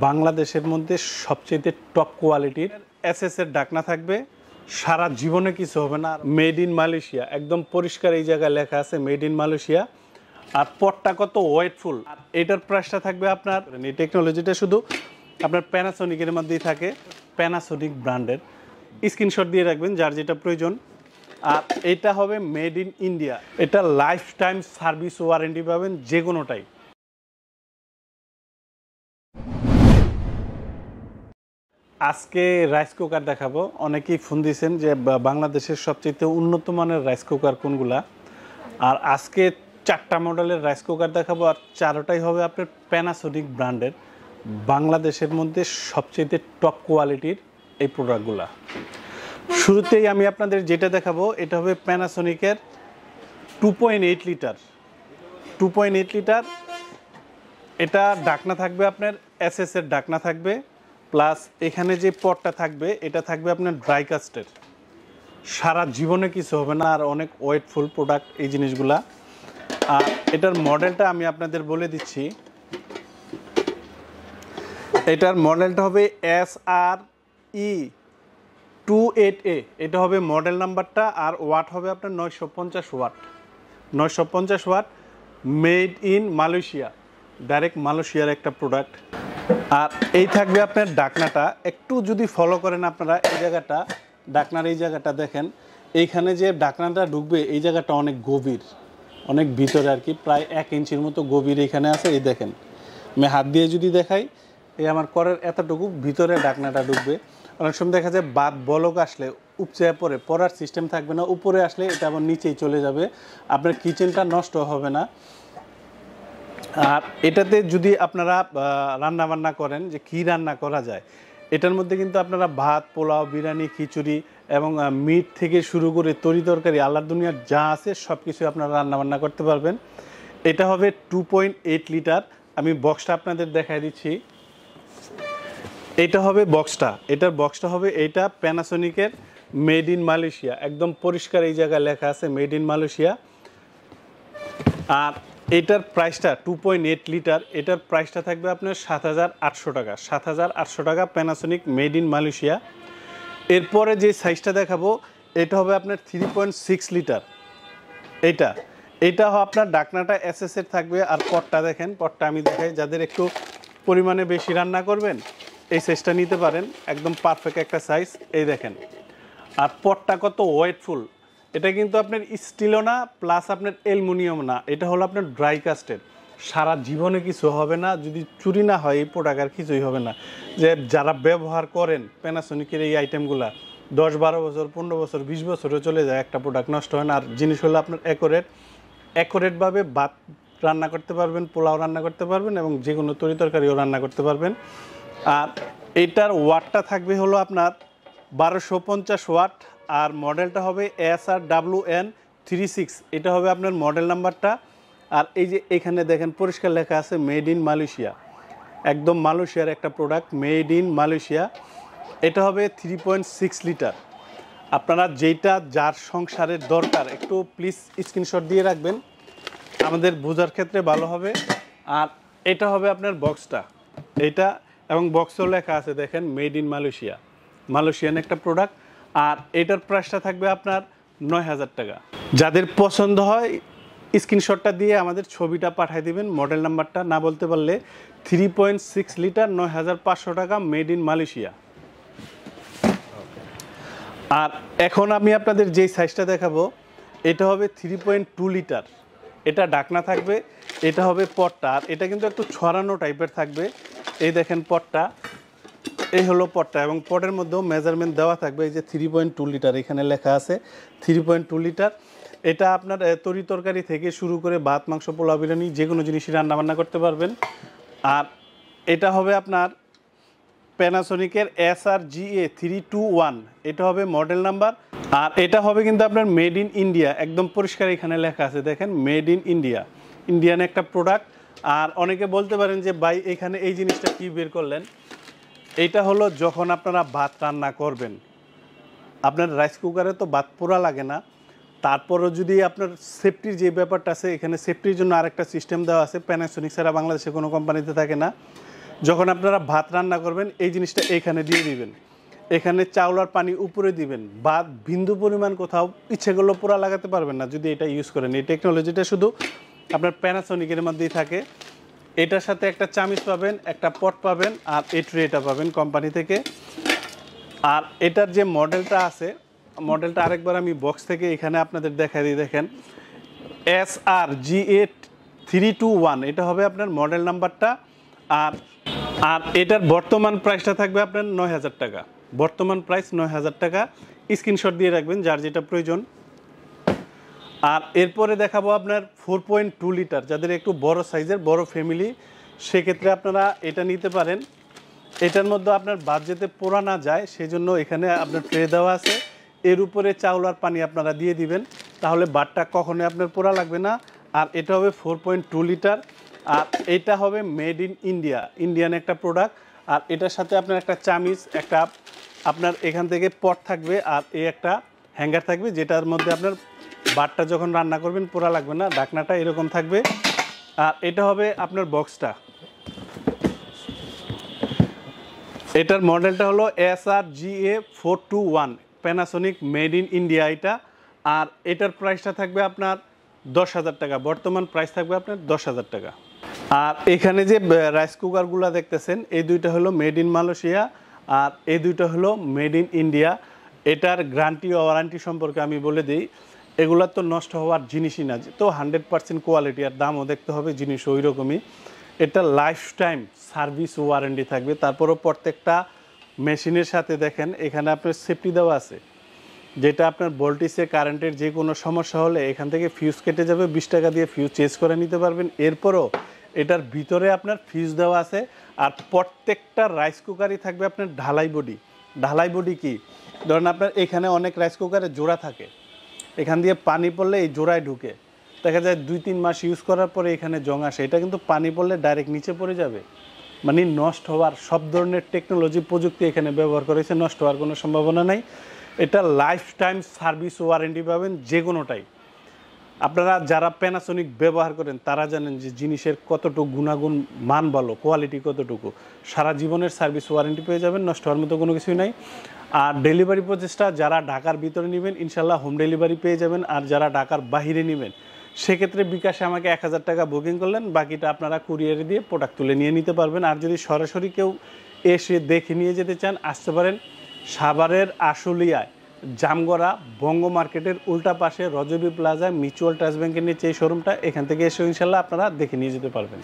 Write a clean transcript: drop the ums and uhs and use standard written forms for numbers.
বাংলাদেশের মধ্যে সবচেয়ে টপ কোয়ালিটির এসএস এর ঢাকনা থাকবে। সারা জীবনে কিছু হবে না। মেড ইন মালয়েশিয়া, একদম পরিষ্কার এই জায়গায় লেখা আছে মেড ইন মালয়েশিয়া। আর পটটা কত ওয়েটফুল। আর এটার প্রাইসটা থাকবে আপনার, এই টেকনোলজিটা শুধু আপনার প্যানাসোনিকের মধ্যেই থাকে, প্যানাসোনিক ব্র্যান্ডের। স্ক্রিনশট দিয়ে রাখবেন যার যেটা প্রয়োজন। আর এটা হবে মেড ইন ইন্ডিয়া। এটা লাইফ টাইম সার্ভিস ওয়ারেন্টি পাবেন যে কোনোটাই। আজকে রাইস কুকার দেখাবো। অনেকেই ফোন দিয়েছেন যে বাংলাদেশের সবচেয়ে উন্নত মানের রাইস কুকার কোনগুলা। আর আজকে 4টা মডেলের রাইস কুকার দেখাবো, আর 4টাই হবে আপনার প্যানাসোনিক ব্র্যান্ডের। বাংলাদেশের মধ্যে সবচেয়ে টপ কোয়ালিটির এই প্রোডাক্টগুলা। শুরুতেই আমি আপনাদের যেটা দেখাবো এটা হবে প্যানাসোনিকের 2.8 লিটার। 2.8 লিটার এটা ঢাকনা থাকবে আপনার এসএস এর ঢাকনা থাকবে, প্লাস এখানে যে পটটা থাকবে এটা থাকবে আপনার ড্রাই কাস্টের। সারা জীবনে কিছু হবে না, আর অনেক ওয়েটফুল প্রোডাক্ট এই জিনিসগুলা। আর এটার মডেলটা আমি আপনাদের বলে দিচ্ছি। এটার মডেলটা হবে SRE28A। এটা হবে মডেল নাম্বারটা। আর ওয়াট হবে আপনার 950 watt. 950 watt, made in Malaysia, direct মালয়েশিয়ার একটা প্রোডাক্ট। আর এই থাকবে আপনার ঢাকনাটা। একটু যদি ফলো করেন আপনারা এই জায়গাটা, ঢাকনার এই জায়গাটা দেখেন, এইখানে যে ঢাকনাটা ঢুকবে এই জায়গাটা অনেক গভীর, অনেক ভিতরে আর কি, প্রায় 1 ইঞ্চির মতো গভীর এখানে আছে। এই দেখেন, আমি হাত দিয়ে যদি দেখাই, এই আমার করের এতটুকু ভিতরে ঢাকনাটা ঢুকবে। অনেক সময় দেখা যায় বাদ বলক আসলে উপচে পড়ার সিস্টেম থাকবে না, উপরে আসলে এটা আবার নিচেই চলে যাবে, আপনার কিচেনটা নষ্ট হবে না। আর এটাতে যদি আপনারা রান্না বান্না করেন, যে কী রান্না করা যায়, এটার মধ্যে কিন্তু আপনারা ভাত, পোলাও, বিরিয়ানি, খিচুড়ি এবং মিট থেকে শুরু করে তরি তরকারি, আল্লাহর দুনিয়ার যা আছে সব কিছু আপনারা রান্না বান্না করতে পারবেন। এটা হবে 2.8 লিটার। আমি বক্সটা আপনাদের দেখাই দিচ্ছি। এটা হবে বক্সটা। এটার বক্সটা হবে এইটা প্যানাসোনিকের মেড ইন মালয়েশিয়া, একদম পরিষ্কার এই জায়গায় লেখা আছে মেড ইন মালয়েশিয়া। আর এটার প্রাইসটা 2.8 লিটার, এটার প্রাইসটা থাকবে আপনার 7,800 টাকা। 7,800 টাকা, প্যানাসোনিক মেড ইন মালয়েশিয়া। এরপরে যে সাইজটা দেখাবো এটা হবে আপনার 3.6 লিটার। এটা আপনার ঢাকনাটা এসএস এর থাকবে। আর পটটা দেখেন, পটটা আমি দেখাই, যাদের একটু পরিমাণে বেশি রান্না করবেন এই সাইজটা নিতে পারেন, একদম পারফেক্ট একটা সাইজ। এই দেখেন, আর পটটা কত ওয়েটফুল। এটা কিন্তু আপনার স্টিলও না, প্লাস আপনার অ্যালুমিনিয়াম না, এটা হলো আপনার ড্রাই কাস্টের। সারা জীবনে কিছু হবে না, যদি চুরি না হয় এই প্রোডাক্ট আর কিছুই হবে না। যে যারা ব্যবহার করেন প্যানাসোনিকের এই আইটেমগুলা 10-12 বছর, 15 বছর, 20 বছরও চলে যায়, একটা প্রোডাক্ট নষ্ট হয় না। আর জিনিস হলো আপনার অ্যাকুরেটভাবে ভাত রান্না করতে পারবেন, পোলাও রান্না করতে পারবেন এবং যে কোনো তরি তরকারিও রান্না করতে পারবেন। আর এটার ওয়াটটা থাকবে হলো আপনার 1250 ওয়াট। আর মডেলটা হবে SRWN36। এটা হবে আপনার মডেল নাম্বারটা। আর এই যে এখানে দেখেন পরিষ্কার লেখা আছে মেড ইন মালয়েশিয়া, একদম মালয়েশিয়ার একটা প্রোডাক্ট, মেড ইন মালয়েশিয়া। এটা হবে 3.6 লিটার। আপনারা যেটা যার সংসারের দরকার একটু প্লিজ স্ক্রিনশট দিয়ে রাখবেন, আমাদের বোঝার ক্ষেত্রে ভালো হবে। আর এটা হবে আপনার বক্সটা, এইটা, এবং বক্সও লেখা আছে দেখেন মেড ইন মালয়েশিয়া, মালয়েশিয়ান একটা প্রোডাক্ট। আর এটার প্রাইসটা থাকবে আপনার 9,000 টাকা। যাদের পছন্দ হয় স্ক্রিনশটটা দিয়ে আমাদের ছবিটা পাঠিয়ে দিবেন, মডেল নাম্বারটা না বলতে পারলে। 3.6 লিটার, 9,500 টাকা, মেড ইন মালয়েশিয়া। আর এখন আমি আপনাদের যেই সাইজটা দেখাবো এটা হবে 3.2 লিটার। এটা ঢাকনা থাকবে, এটা হবে পটটা। আর এটা কিন্তু একটু ছড়ানো টাইপের থাকবে। এই দেখেন পটটা, এই হলো পটটা, এবং পটের মধ্যেও মেজারমেন্ট দেওয়া থাকবে। এই যে 3.2 লিটার এখানে লেখা আছে 3.2 লিটার। এটা আপনার তরি তরকারি থেকে শুরু করে ভাত, মাংস, পোলাও, বিরিয়ানি যে কোনো জিনিসই রান্নাবান্না করতে পারবেন। আর এটা হবে আপনার প্যানাসোনিকের SRGA321। এটা হবে মডেল নাম্বার। আর এটা হবে কিন্তু আপনার মেড ইন ইন্ডিয়া, একদম পরিষ্কার এখানে লেখা আছে দেখেন মেড ইন ইন্ডিয়া, ইন্ডিয়ান একটা প্রোডাক্ট। আর অনেকে বলতে পারেন যে ভাই এখানে এই জিনিসটা কি বের করলেন। এইটা হলো যখন আপনারা ভাত রান্না করবেন, আপনার রাইস কুকারে তো ভাত পোড়া লাগে না, তারপরও যদি আপনার সেফটির যে ব্যাপারটা আছে, এখানে সেফটির জন্য আরেকটা সিস্টেম দেওয়া আছে, প্যানাসোনিক ছাড়া বাংলাদেশে কোনো কোম্পানিতে থাকে না। যখন আপনারা ভাত রান্না করবেন এই জিনিসটা এখানে দিয়ে দিবেন, এখানে চাউল আর পানি উপরে দিবেন, বা বিন্দু পরিমাণ কোথাও ইচ্ছে করলে পোড়া লাগাতে পারবেন না যদি এটা ইউজ করেন। এই টেকনোলজিটা শুধু আপনার প্যানাসোনিকের মধ্যেই থাকে। এটার সাথে একটা চামিচ পাবেন, একটা পট পাবেন, আর এই ট্রেটা পাবেন কোম্পানি থেকে। আর এটার যে মডেলটা আছে, মডেলটা আরেকবার আমি বক্স থেকে এখানে আপনাদের দেখা দিই। দেখেন SRGA321, এটা হবে আপনার মডেল নাম্বারটা। আর আর এটার বর্তমান প্রাইসটা থাকবে আপনার 9,000 টাকা। বর্তমান প্রাইস 9,000 টাকা। স্ক্রিনশট দিয়ে রাখবেন যার যেটা প্রয়োজন। আর এরপরে দেখাবো আপনার 4.2 লিটার, যাদের একটু বড় সাইজের, বড় ফ্যামিলি, সেক্ষেত্রে আপনারা এটা নিতে পারেন। এটার মধ্যে আপনার বাদ যেতে পোড়া না যায় সেজন্য এখানে আপনার ট্রে দেওয়া আছে, এর উপরে চাউল আর পানি আপনারা দিয়ে দিবেন, তাহলে বাটটা কখনোই আপনার পোড়া লাগবে না। আর এটা হবে 4.2 লিটার। আর এটা হবে মেড ইন ইন্ডিয়া, ইন্ডিয়ান একটা প্রোডাক্ট। আর এটার সাথে আপনার একটা চামিচ, একটা আপনার এখান থেকে পট থাকবে, আর এই একটা হ্যাঙ্গার থাকবে, যেটার মধ্যে আপনার বাটটা যখন রান্না করবেন পোড়া লাগবে না। ঢাকনাটা এরকম থাকবে। আর এটা হবে আপনার বক্সটা, এটার মডেলটা হলো SRGA421, Panasonic made in India এটা। আর এটার প্রাইসটা থাকবে আপনার 10,000 টাকা। বর্তমান প্রাইস থাকবে আপনার 10,000 টাকা। আর এখানে যে রাইস কুকারগুলো দেখতেছেন, এই দুইটা হলো মেড ইন মালয়েশিয়া, আর এই দুইটা হলো মেড ইন ইন্ডিয়া। এটার গ্যারান্টি ও ওয়ারেন্টি সম্পর্কে আমি বলে দিই, এগুলো তো নষ্ট হওয়ার জিনিসই না, তো 100% কোয়ালিটি, আর দামও দেখতে হবে জিনিস ওই রকমই। এটা লাইফ টাইম সার্ভিস ওয়ারেন্টি থাকবে। তারপরও প্রত্যেকটা মেশিনের সাথে দেখেন এখানে আপনার সেফটি দেওয়া আছে, যেটা আপনার ভোল্টেজে কারেন্টের যে কোনো সমস্যা হলে এখান থেকে ফিউজ কেটে যাবে, 20 টাকা দিয়ে ফিউজ চেঞ্জ করে নিতে পারবেন। এরপরও এটার ভিতরে আপনার ফিউজ দেওয়া আছে। আর প্রত্যেকটা রাইস কুকারই থাকবে আপনার ঢালাই বডি। ঢালাই বডি কি, ধরেন আপনার এখানে অনেক রাইস কুকারে জোড়া থাকে, এখান দিয়ে পানি পড়লে এই জোড়ায় ঢুকে, দেখা যায় 2-3 মাস ইউজ করার পরে এখানে জং আসে, এটা কিন্তু পানি পড়লে ডাইরেক্ট নিচে পড়ে যাবে, মানে নষ্ট হওয়ার সব ধরনের টেকনোলজি প্রযুক্তি এখানে ব্যবহার করেছে, নষ্ট হওয়ার কোনো সম্ভাবনা নাই। এটা লাইফ টাইম সার্ভিস ওয়ারেন্টি পাবেন যে কোনোটাই। আপনারা যারা প্যানাসোনিক ব্যবহার করেন তারা জানেন যে জিনিসের কতটুকু গুণাগুণ, মান ভালো, কোয়ালিটি কতটুকু, সারা জীবনের সার্ভিস ওয়ারেন্টি পেয়ে যাবেন, নষ্ট হওয়ার মতো কোনো কিছুই নাই। আর ডেলিভারি প্রসেসটা যারা ঢাকার ভিতরে নেবেন ইনশাল্লাহ হোম ডেলিভারি পেয়ে যাবেন। আর যারা ঢাকার বাহিরে নেবেন সেক্ষেত্রে বিকাশে আমাকে 1,000 টাকা বুকিং করলেন, বাকিটা আপনারা কুরিয়ারে দিয়ে প্রোডাক্ট তুলে নিয়ে নিতে পারবেন। আর যদি সরাসরি কেউ এসে দেখে নিয়ে যেতে চান আসতে পারেন সাভারের আশুলিয়ায়, জামগড়া বঙ্গ মার্কেটের উল্টা পাশে রজবী প্লাজা মিউচুয়াল ট্রাস্ট ব্যাংকের নিচে এই শোরুমটা, এখান থেকে এসে ইনশাল্লাহ আপনারা দেখে নিয়ে যেতে পারবেন।